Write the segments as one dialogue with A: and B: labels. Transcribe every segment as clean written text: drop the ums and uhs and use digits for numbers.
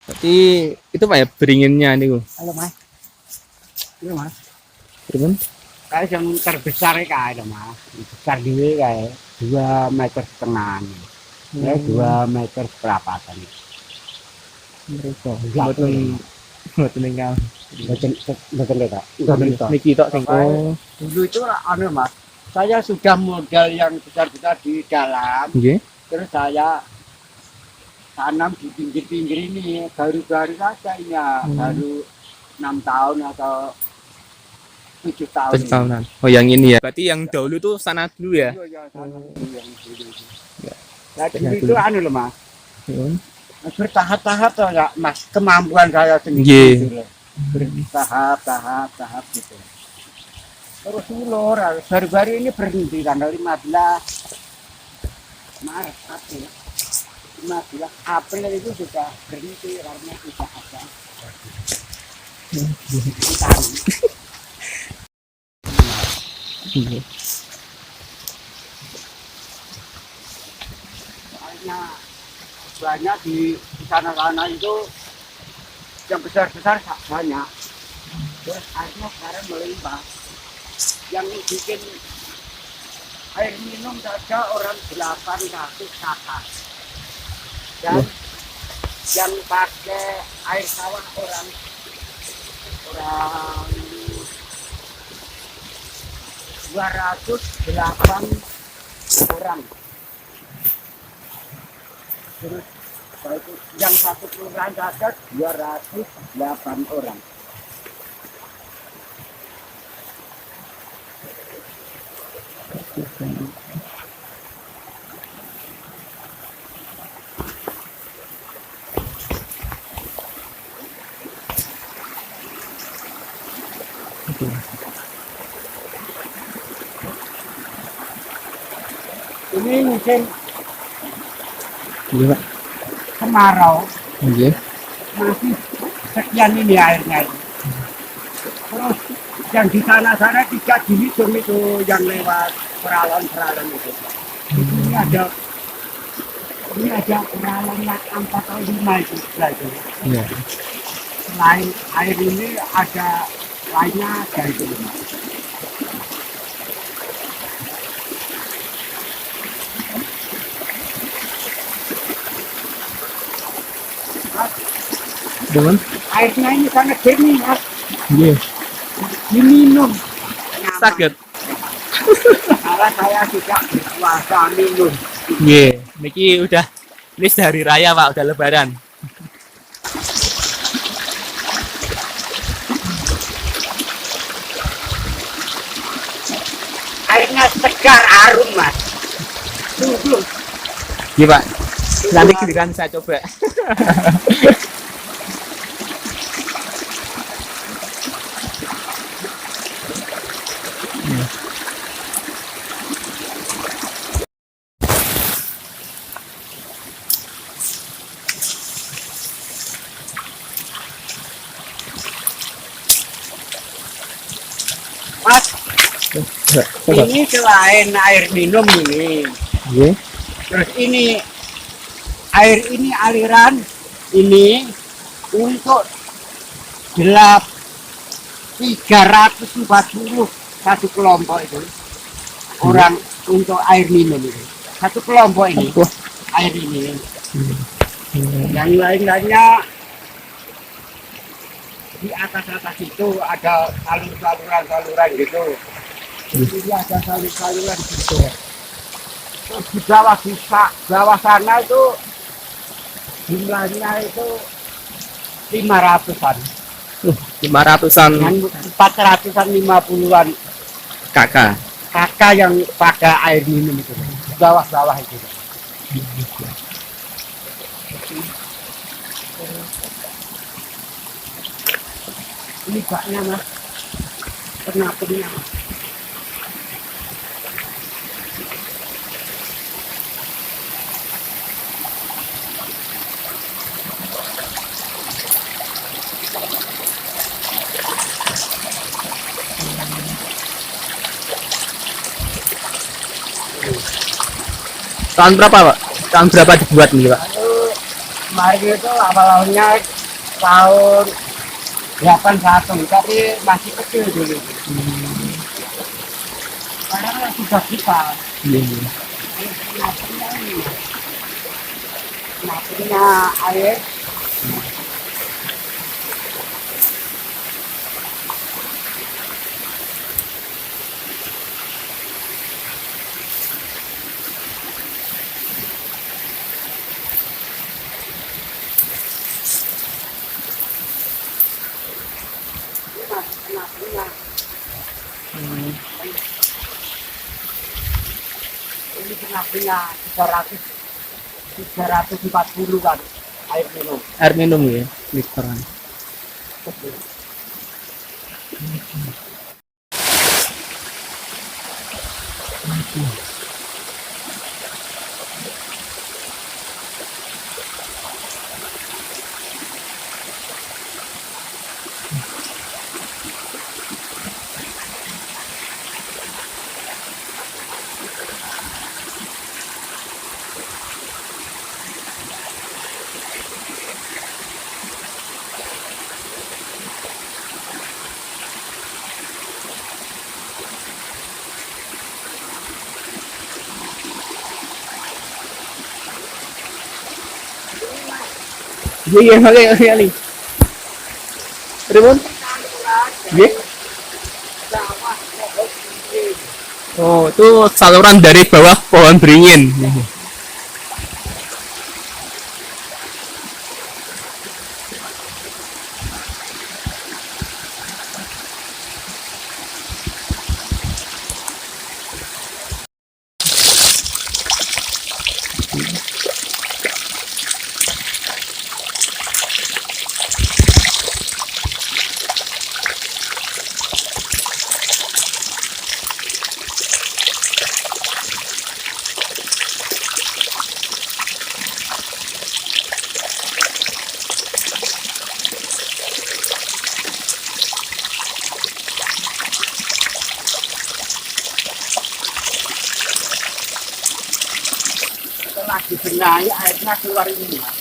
A: Berarti itu Pak ya beringinnya nih.
B: Halo Mas. Iya Mas.
A: Beringin?
B: Kayak yang terbesar kayak Mas. Besar dhewe kayak 2,5 meter. Ya 2 meter berapa kan.
A: Mereka.
B: Mboten
A: Mboten ingkang.
B: mboten lho.
A: Niki tok sing
B: Dulu itu anu Mas. Saya sudah modal yang besar-besar di dalam.
A: nggih.
B: Terus saya tanam di pinggir-pinggir ini baru-baru saja ini ya, baru 6 tahun atau 7 tahun.
A: 7 tahunan. Oh yang ini ya. Berarti yang dahulu tuh sana dulu ya.
B: Iya, ya, sana dulu yang dulu itu.
A: Ya.
B: Nah, dulu itu anu loh Mas,
A: Hmm.
B: bertahap-tahap toh ya Mas, kemampuan saya
A: Nggih.
B: sendiri gitu loh. Bertahap-tahap gitu. Terus ulur, baru-baru ini berhenti tanggal 15 Maret, April. 15 April itu sudah berhenti karena tidak ada hutan.
A: Nggih.
B: Soalnya banyak di sana-sana itu yang besar-besar banyak. Terus airnya sekarang melimpah. Yang bikin air minum saja orang 800 kakak. Dan yang pakai air sawah orang 208 orang. Terus yang satu kelurahan saja 208 orang. Ini musim
A: Nggih, Pak.
B: kemarau,
A: Nggih.
B: masih sekian ini airnya ini. Terus yang di sana-sana 3 dihitung itu yang lewat peralon-peralon itu. Ini ada peralon yang 4 atau 5 itu.
A: Iya.
B: Selain air ini ada lainnya ada itu.
A: Dengan
B: Airnya ini sangat jernih Mas,
A: nggih.
B: diminum.
A: Saged.
B: Karena saya tidak berpuasa minum.
A: Nggih. Niki udah ini hari raya Pak, udah lebaran.
B: Airnya segar harum Mas. Tuh.
A: Nggih, Pak. Nanti giliran saya coba.
B: Mas, ini selain air minum ini.
A: Nggih.
B: Terus ini air ini aliran ini untuk 340 satu kelompok itu orang untuk air minum itu. Satu kelompok ini
A: Wah.
B: air ini. Yang lain-lainnya di atas itu ada saluran gitu. Ini ada saluran gitu. Terus di bawah sana itu jumlahnya itu 500-an.
A: 500-an
B: Dengan 450-an
A: kakak.
B: kakak yang pada air minum itu. Di bawah-bawah itu. Ini baknya Mas. Pernah.
A: Tahun berapa Pak? Tahun berapa dibuat nih Pak?
B: Kemarin itu awalnya tahun 81, tapi masih kecil dulu. Sekarang sudah besar.
A: Iya, iya.
B: Punya air. Ini pernah punya 340 kan air minum.
A: Air minum ya, literan. Iya, iya, kali. Pripun? Nggih. Oh, itu saluran dari bawah pohon beringin.
B: Setelah dibenahi airnya keluar ini mas.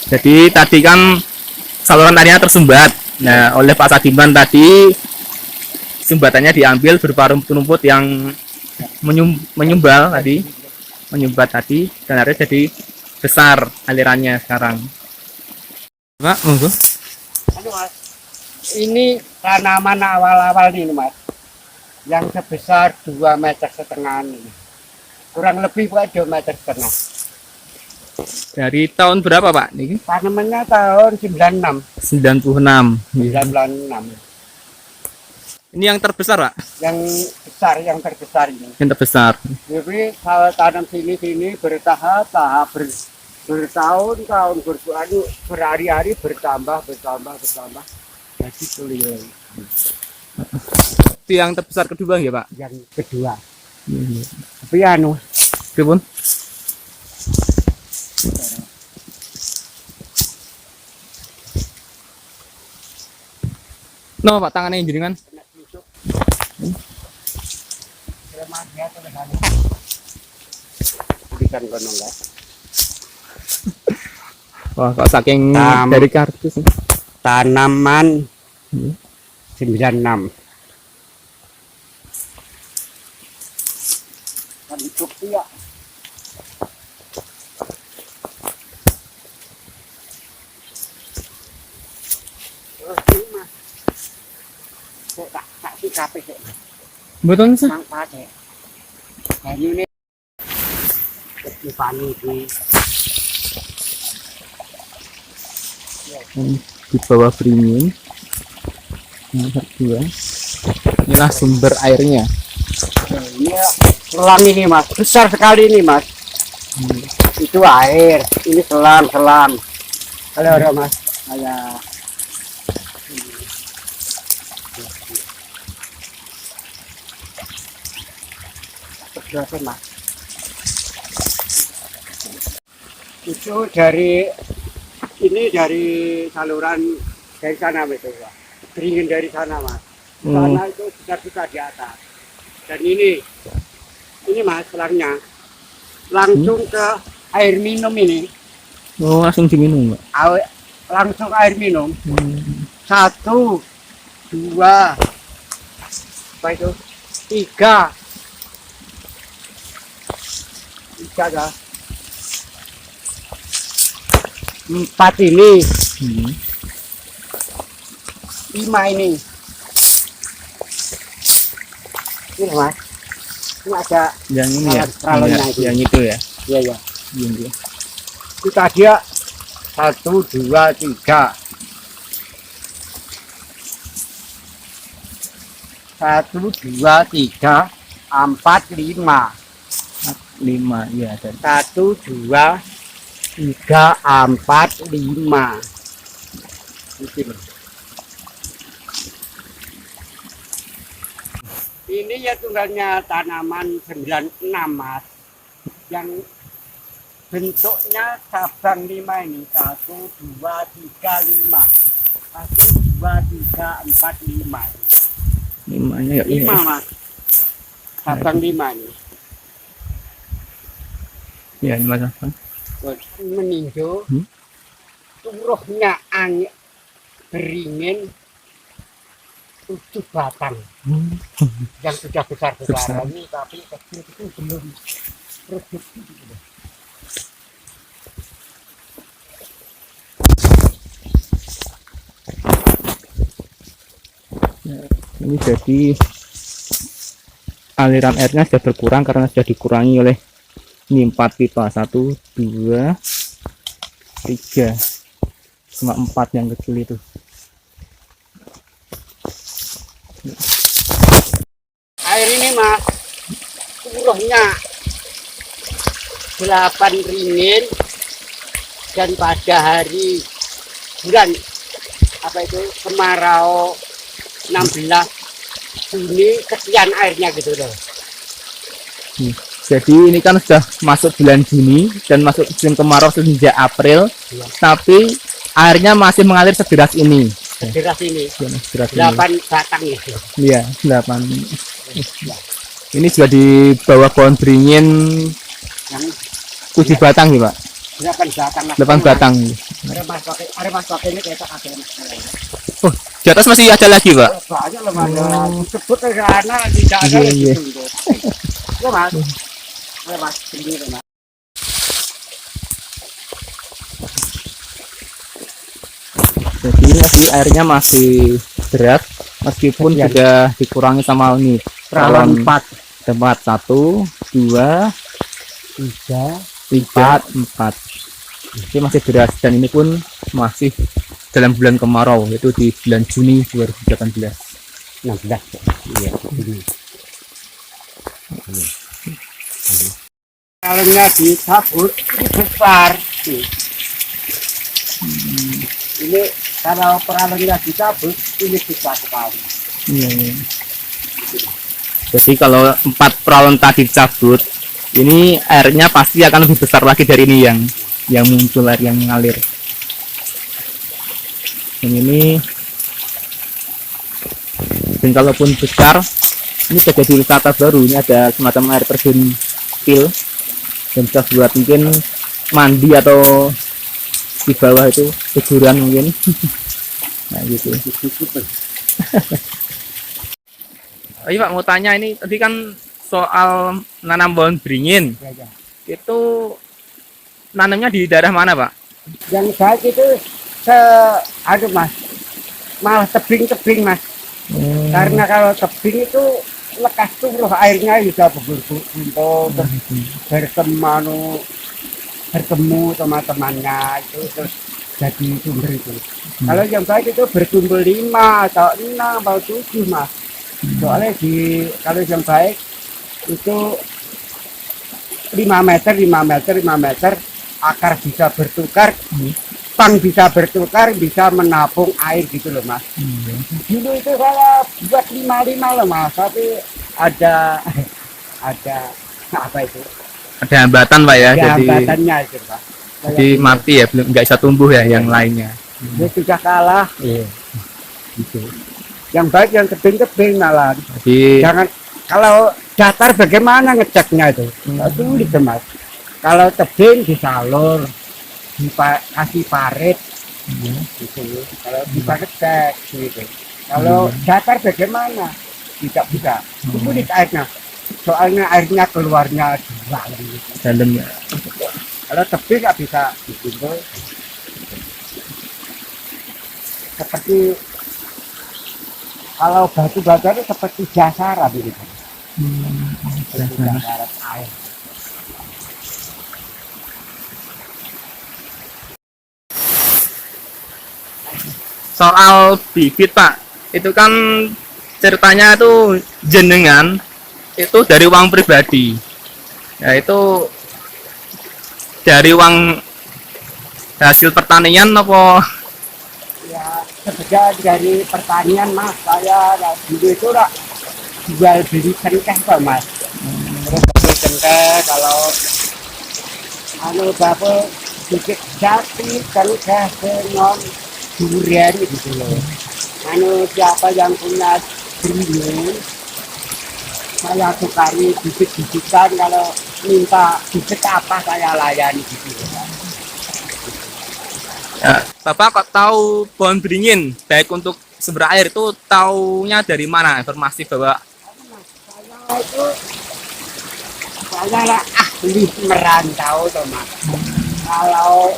A: Jadi tadi kan saluran airnya tersumbat. Nah, oleh Pak Sadiman tadi sumbatannya diambil berupa rumput-rumput yang menyumbal tadi, menyumbat tadi, dan akhirnya jadi besar alirannya sekarang. Pak, monggo.
B: Anu, mas, ini tanaman awal-awal ini mas, yang sebesar 2,5 meter ini, kurang lebih buat 2,5 meter.
A: Dari tahun berapa Pak? Niki?
B: Tanamannya tahun 96.
A: 96.
B: 96.
A: Ini yang terbesar Pak?
B: Yang terbesar ini.
A: Yang terbesar.
B: Jadi kalau tanam sini bertahap, bertahun-tahun, berhari-hari bertambah. Jadi keliling.
A: Itu yang terbesar kedua ya Pak?
B: Yang kedua. Tapi anu,
A: Pripun? No Pak, tangannya yang jenengan.
B: kena tusuk. Lemah dia tulisan. Tulisan kono enggak.
A: Wah, kok saking dari kartus.
B: Tanaman
A: Hmm.
B: 96. Bentuk dia. Terus ini mas, saya tak si kape sih,
A: Betul sih.
B: mang pakai. Nah ini pani
A: Di bawah beringin. Nomor 2. Inilah sumber airnya.
B: ini selang ini mas, besar sekali ini mas. Itu air, ini selang. Kalau ada mas, kayak berapa mas? Itu dari saluran dari sana itu Pak. Beringin dari sana Mas.
A: Oh.
B: Sana itu bisa di atas. Dan ini Mas selangnya langsung ke air minum ini.
A: Oh, langsung diminum, Pak.
B: Langsung air minum.
A: Hmm.
B: 1, 2, apa itu? 3 dah. 4 ini,
A: Hmm.
B: 5 ini. Ini Mas. Ini ada
A: Yang ini ya,
B: peralonnya itu.
A: yang itu ya.
B: ya ya.
A: Iya.
B: Kita dia 1, 2, 3. 1, 2, 3, 4, 5.
A: 5 ya ada.
B: 1, 2, 3, 4, 5. Ini ya tunggalnya tanaman 96 Mas. Yang bentuknya cabang 5 ini. 1, 2, 3, 5. 1, 2, 3, 4, 5.
A: 5-nya ya.
B: 5 Mas. Cabang 5 ini.
A: Ya, ini Mas.
B: Meninjau
A: Hmm?
B: turuhnya angin beringin 7 batang yang sudah besar-besar
A: Besar.
B: ini, tapi kecil itu belum produksi gitu.
A: Ya, ini jadi aliran airnya sudah berkurang karena sudah dikurangi oleh ini 4 pipa, 1, 2, 3, cuma 4 yang kecil itu.
B: Air ini Mas turuhnya 8 ringin, dan pada hari bulan apa itu kemarau 16 Juni sekian airnya gitu loh.
A: Jadi ini kan sudah masuk bulan Juni dan masuk musim kemarau sejak April,
B: Iya.
A: tapi airnya masih mengalir sederas ini.
B: Deras ini
A: Ya, sederas ini.
B: 8 batang itu.
A: Iya, 8. Ini sudah di bawah pohon beringin
B: Yang
A: 7 batang ya, Pak.
B: 8 batang lah.
A: 8 batang.
B: Ada mas pakai ini kayak tak ada.
A: Oh, di atas masih ada lagi, Pak.
B: Banyak loh Mas. Disebut karena tidak ada
A: Iya,
B: yang
A: iya.
B: gitu. Ya Mas. Ya Mas, sendiri Mas.
A: Jadi ini masih airnya masih deras meskipun
B: Sekian.
A: sudah dikurangi sama ini
B: Perawan
A: peralon
B: 4,
A: tempat 1, 2,
B: 3,
A: 3, 4. Ini masih deras dan ini pun masih dalam bulan kemarau, yaitu di bulan Juni 2018.
B: 16. Iya. Kalengnya dicabut ini besar. Nih. Ini kalau peralonnya dicabut ini besar sekali.
A: Iya, iya. Jadi kalau 4 peralon tadi dicabut, ini airnya pasti akan lebih besar lagi dari ini yang muncul, air yang mengalir. Dan ini, dan kalaupun besar, ini bisa jadi wisata baru. Ini ada semacam air terjun kecil dan bisa buat mungkin mandi atau di bawah itu kejuran mungkin. Nah gitu. Oh iya Pak, mau tanya ini tadi kan soal nanam pohon beringin.
B: Ya, ya.
A: Itu nanamnya di daerah mana, Pak?
B: Yang baik itu aduh Mas, malah tebing-tebing Mas. Karena kalau tebing itu lekas tuh airnya juga berkumpul bertemu teman-temannya itu terus jadi sumber itu. Kalau yang baik itu berkumpul 5 atau 6 atau 7 Mas. Soalnya kalau yang baik itu 5 meter, 5 meter, 5 meter, akar bisa bertukar, pang bisa bertukar, bisa menampung air gitu loh Mas. Dulu itu saya buat 5 loh Mas, tapi ada apa itu?
A: Ada hambatan, Pak ya.
B: Ada hambatannya itu Pak.
A: Jadi mati ya, belum nggak bisa tumbuh ya yang lainnya.
B: dia sudah kalah.
A: Iya. Gitu.
B: Yang baik yang tebing-tebing malah.
A: Jadi
B: Jangan kalau datar bagaimana ngeceknya itu? Sulit Mas. Kalau tebing disalur, kasih parit gitu. Kalau bisa ngecek gitu. Kalau datar bagaimana? Tidak bisa. Sulit airnya. Soalnya airnya keluarnya dalam.
A: dalam ya.
B: Kalau tebing nggak bisa gitu. Seperti kalau batu-batu itu seperti dasaran begitu. Seperti dasaran air.
A: Soal bibit Pak, itu kan ceritanya itu jenengan itu dari uang pribadi, ya itu dari uang hasil pertanian apa?
B: Ya sebenarnya dari pertanian Mas, saya dulu itu lah jual beli cengkeh Pak Mas. Terus beli cengkeh kalau bapak sedikit jati cengkeh sengon durian gitu loh. Siapa yang punya beringin saya sukari bibit-bibitan, kalau minta bibit apa saya layani gitu loh.
A: Ya, Bapak kok tahu pohon beringin baik untuk sumber air itu taunya dari mana informasi bahwa
B: Saya itu saya lah ahli merantau tuh Mas. Kalau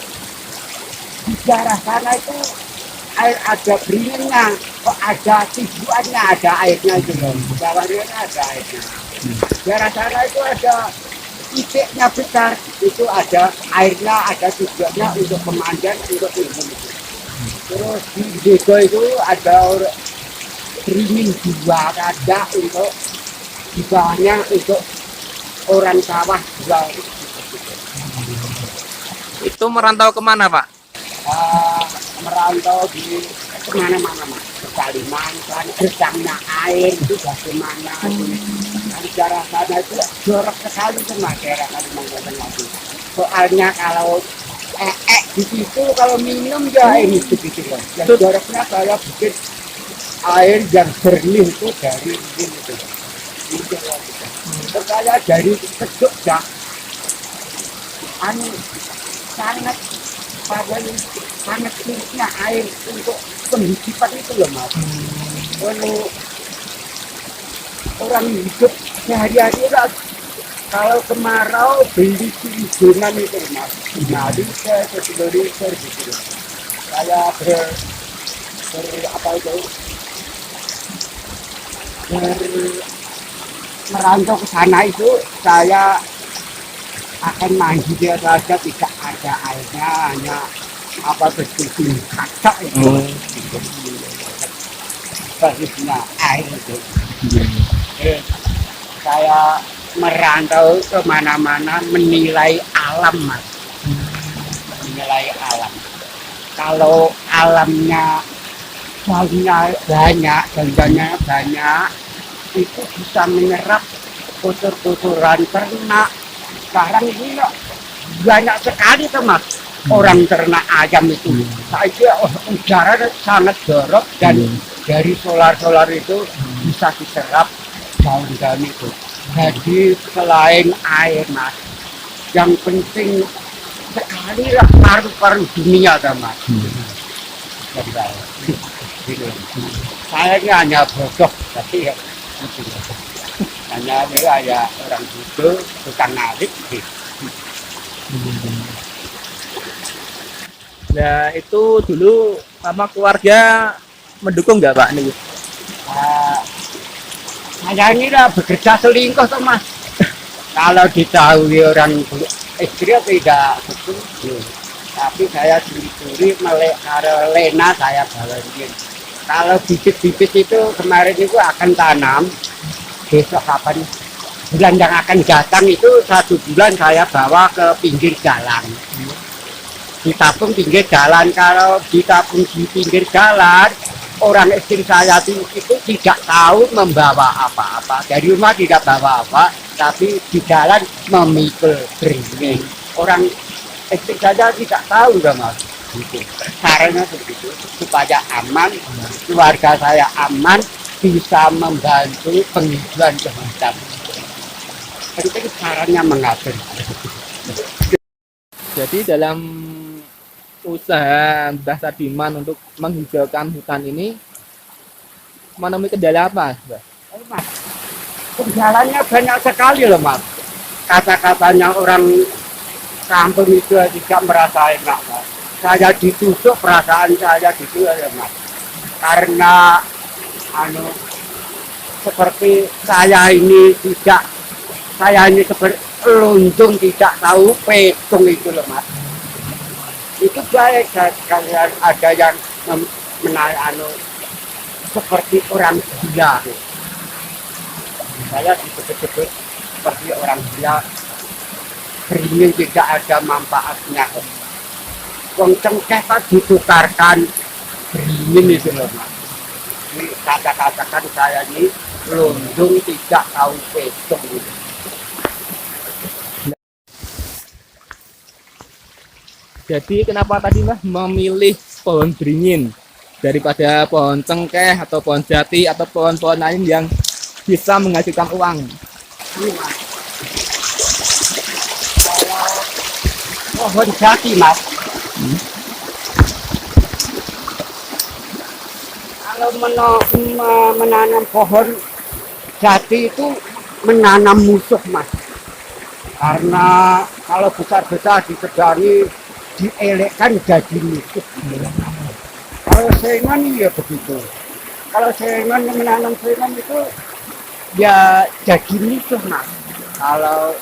B: di daerah sana itu air ada beringinnya, kok ada tibuannya, ada airnya itu loh. Bawahnya ada airnya. Daerah sana itu ada titiknya besar, itu ada airnya, ada tibuannya untuk pemandian, untuk minum. Terus di desa itu ada beringin dua, ada untuk di bawahnya untuk orang sawah jual.
A: itu merantau kemana Pak?
B: Merantau di kemana-mana Mas, ke Kalimantan, gersangnya air itu bagaimana di daerah sana itu jorok sekali tuh Mas, daerah Kalimantan lagi. Soalnya kalau di situ kalau minum ya ini begitu loh. Yang joroknya saya bikin air yang jernih itu dari ini itu. Terus saya dari Keduk ya, sangat pada sangat sulitnya air untuk penghidupan itu loh Mas. Kalau orang hidup sehari-hari kalau kemarau beli kiriman itu Mas, 5 liter, 10 liter gitu. Saya apa itu merantau ke sana itu saya akan mandi dia saja, tidak ada airnya, hanya apa betul kaca itu basisnya air itu. Saya merantau kemana-mana menilai alam Mas, menilai alam. Kalau alamnya daunnya banyak, itu bisa menyerap kotor-kotoran ternak. Sekarang ini banyak sekali tuh Mas, orang ternak ayam itu. Saya udara sangat jorok dan dari solar itu bisa diserap daun-daun itu. Jadi selain air Mas, yang penting sekali lah paru-paru dunia tuh Mas. Saya ini hanya bodoh, tapi ya hanya dia ya orang bodoh, tukang narik gitu.
A: Nah itu dulu sama keluarga mendukung nggak Pak nih?
B: Saya ini lah bekerja selingkuh tuh Mas. Kalau diketahui orang istri tidak setuju, tapi saya curi-curi melek Lena saya bawain. Kalau bibit-bibit itu kemarin itu akan tanam, besok kapan bulan yang akan datang itu 1 bulan saya bawa ke pinggir jalan. Ditabung pinggir jalan, kalau ditabung di pinggir jalan, orang istri saya itu tidak tahu membawa apa-apa. Dari rumah tidak bawa apa, tapi di jalan memikul beringin. Orang istri saya tidak tahu Mas. begitu. Caranya begitu supaya aman, keluarga saya aman, bisa membantu penghijauan ke hutan. Penting caranya mengatur.
A: Jadi dalam usaha Mbah Sadiman untuk menghijaukan hutan ini menemui kendala apa, Mbah?
B: Mas, kendalanya banyak sekali loh mas. Kata-katanya orang kampung itu tidak merasa enak mas. Saya ditusuk perasaan saya gitu ya mas. Karena anu seperti saya ini seperti lonjong tidak tahu petung itu loh mas. Itu baik kalian ada yang anu seperti orang gila. Saya disebut-sebut seperti orang gila, beringin tidak ada manfaatnya. Wong cengkeh kan ditukarkan beringin itu loh mas. Ini kata-katakan saya ini lundung tidak tahu petung gitu.
A: Jadi kenapa tadi Mbah memilih pohon beringin daripada pohon cengkeh atau pohon jati atau pohon-pohon lain yang bisa menghasilkan uang?
B: Ini mas, kalau pohon jati mas, kalau menanam pohon jati itu menanam musuh mas. Karena kalau besar-besar disedani dielekkan jadi musuh. Kalau sengon ya begitu. Kalau sengon menanam sengon itu ya jadi musuh mas. Kalau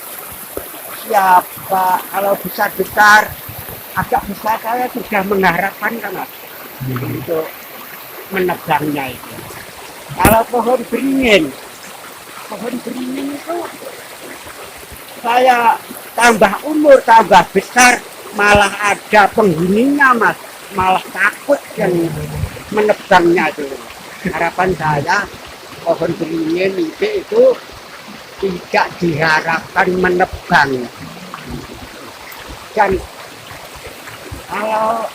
B: besar-besar agak besar saya sudah mengharapkan kan mas untuk menebangnya itu. Kalau pohon beringin itu saya tambah umur tambah besar malah ada penghuninya mas, malah takut yang menebangnya itu. Harapan saya pohon beringin itu tidak diharapkan menebang. Dan kalau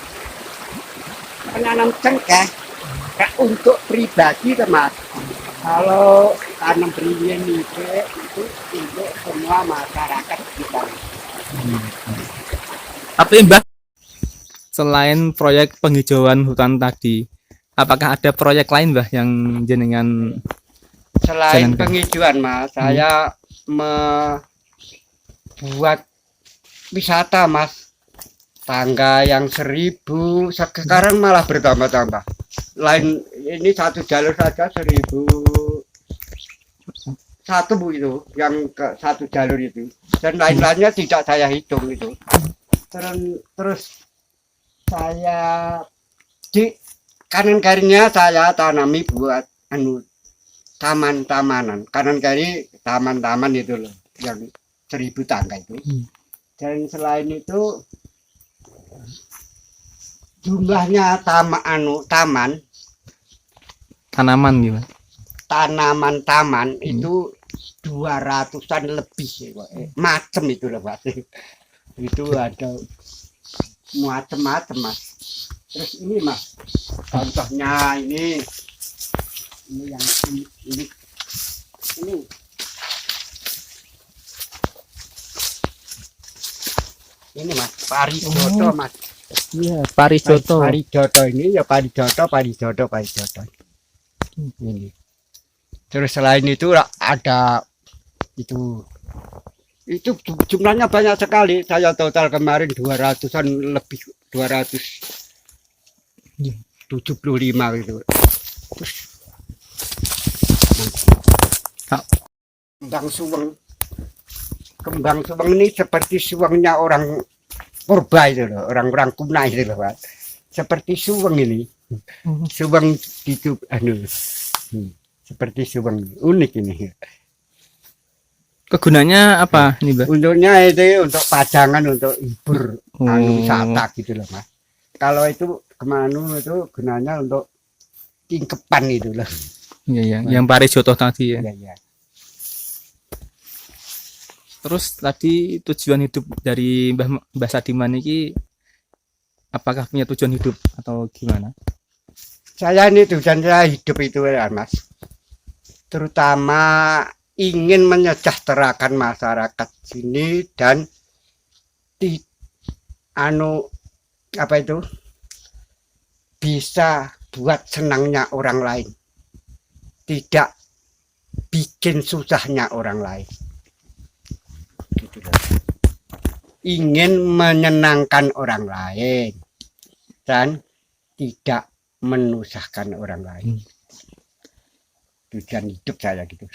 B: menanam cengkeh untuk pribadi mas, kalau tanam beringin itu untuk semua masyarakat kita.
A: Tapi Mbah, selain proyek penghijauan hutan tadi, apakah ada proyek lain Mbah yang jenengan
B: Selain
A: jalankan?
B: penghijauan mas, saya membuat wisata mas. Tangga yang 1000 sekarang malah bertambah-tambah. Lain ini satu jalur saja 1001 bu itu, yang ke satu jalur itu. Dan lain-lainnya tidak saya hitung itu. Terus saya di kanan kirinya saya tanami buat taman-tamanan. Kanan kiri taman-taman itu loh, yang 1000 tangga itu. Dan selain itu jumlahnya tanaman itu 200-an lebih macam itu loh Pak. Itu ada macam-macam mas. Terus ini mas, contohnya ini yang ini mas, parijoto mas.
A: Iya, parijoto.
B: Parijoto ini ya parijoto. Ini. Terus selain itu ada itu jumlahnya banyak sekali. Saya total kemarin 200-an lebih, 275 gitu. Terus kembang suweng ini seperti suwengnya orang purba itu loh, orang-orang kuno itu loh Pak. Seperti suweng ini. Suweng itu seperti suweng, unik ini.
A: Kegunaannya apa nih Mbah?
B: Untuknya itu untuk pajangan, untuk hibur wisata gitu loh mas. Kalau itu kemana itu gunanya untuk tingkepan itu loh.
A: Iya, yang parijoto tadi ya.
B: Iya.
A: Terus tadi tujuan hidup dari Mbah Sadiman ini apakah punya tujuan hidup atau gimana?
B: Saya ini tujuan saya hidup itu ya Mas, terutama ingin menyejahterakan masyarakat sini dan di apa itu bisa buat senangnya orang lain, tidak bikin susahnya orang lain. Gitu loh. Ingin menyenangkan orang lain dan tidak menusahkan orang lain. Tujuan hidup saya gitu.